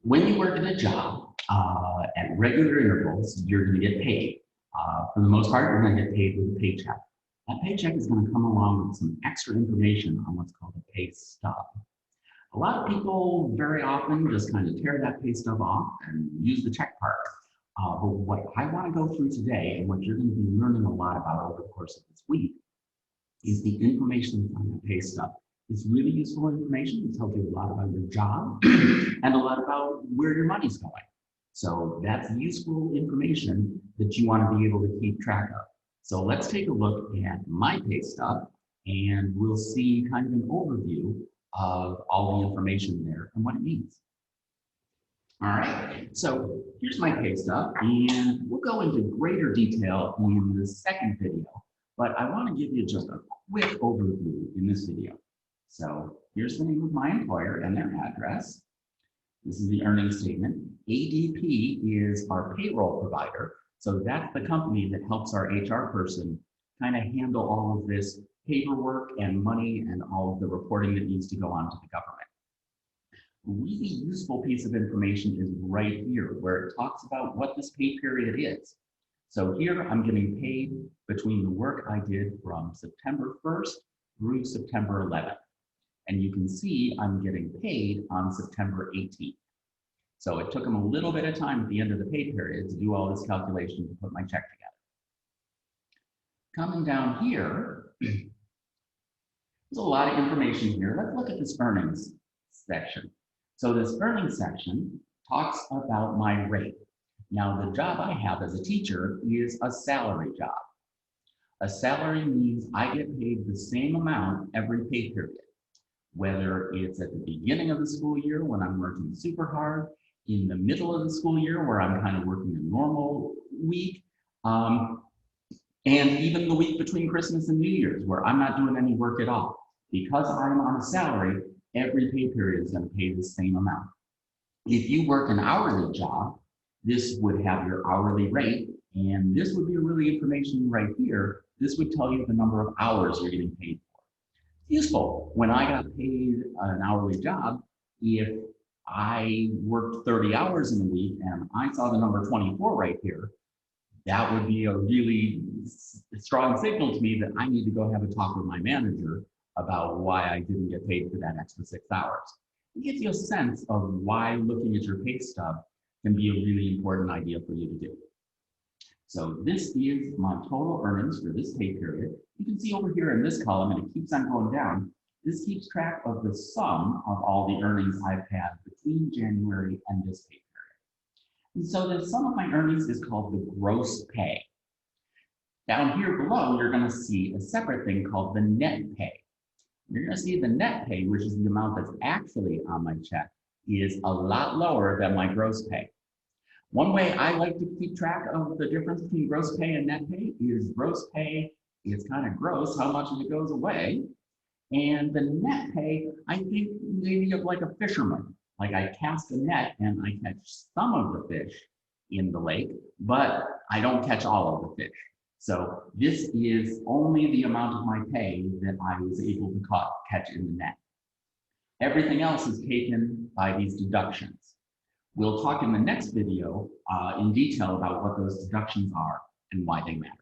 When you work at a job at regular intervals, you're going to get paid. For the most part, you're going to get paid with a paycheck. That paycheck is going to come along with some extra information on what's called a pay stub. A lot of people very often just kind of tear that pay stub off and use the check part. But what I want to go through today, and what you're going to be learning a lot about over the course of this week, is the information that's on the pay stub. It's really useful information. It tells you a lot about your job and a lot about where your money's going. So that's useful information that you want to be able to keep track of. So let's take a look at my pay stub, and we'll see kind of an overview of all the information there and what it means. All right, so here's my pay stub, and we'll go into greater detail in the second video, but I want to give you just a quick overview in this video. So here's the name of my employer and their address. This is the earnings statement. ADP is our payroll provider. So that's the company that helps our HR person kind of handle all of this paperwork and money and all of the reporting that needs to go on to the government. A really useful piece of information is right here, where it talks about what this pay period is. So here I'm getting paid between the work I did from September 1st through September 11th. And you can see I'm getting paid on September 18th. So it took them a little bit of time at the end of the pay period to do all this calculation to put my check together. Coming down here, there's a lot of information here. Let's look at this earnings section. So this earnings section talks about my rate. Now, the job I have as a teacher is a salary job. A salary means I get paid the same amount every pay period, whether it's at the beginning of the school year when I'm working super hard, in the middle of the school year where I'm kind of working a normal week, and even the week between Christmas and New Year's where I'm not doing any work at all. Because I'm on a salary, every pay period is going to pay the same amount. If you work an hourly job, this would have your hourly rate, and this would be really information right here. This would tell you the number of hours you're getting paid for. Useful. When I got paid an hourly job, if I worked 30 hours in a week and I saw the number 24 right here, that would be a really strong signal to me that I need to go have a talk with my manager about why I didn't get paid for that extra 6 hours. It gives you a sense of why looking at your pay stub can be a really important idea for you to do. So this is my total earnings for this pay period. You can see over here in this column, and it keeps on going down, this keeps track of the sum of all the earnings I've had between January and this pay period. And so the sum of my earnings is called the gross pay. Down here below, you're going to see a separate thing called the net pay. You're going to see the net pay, which is the amount that's actually on my check, is a lot lower than my gross pay. One way I like to keep track of the difference between gross pay and net pay is gross pay is kind of gross, how much of it goes away. And the net pay, I think maybe of like a fisherman. Like I cast a net and I catch some of the fish in the lake, but I don't catch all of the fish. So this is only the amount of my pay that I was able to catch in the net. Everything else is taken by these deductions. We'll talk in the next video in detail about what those deductions are and why they matter.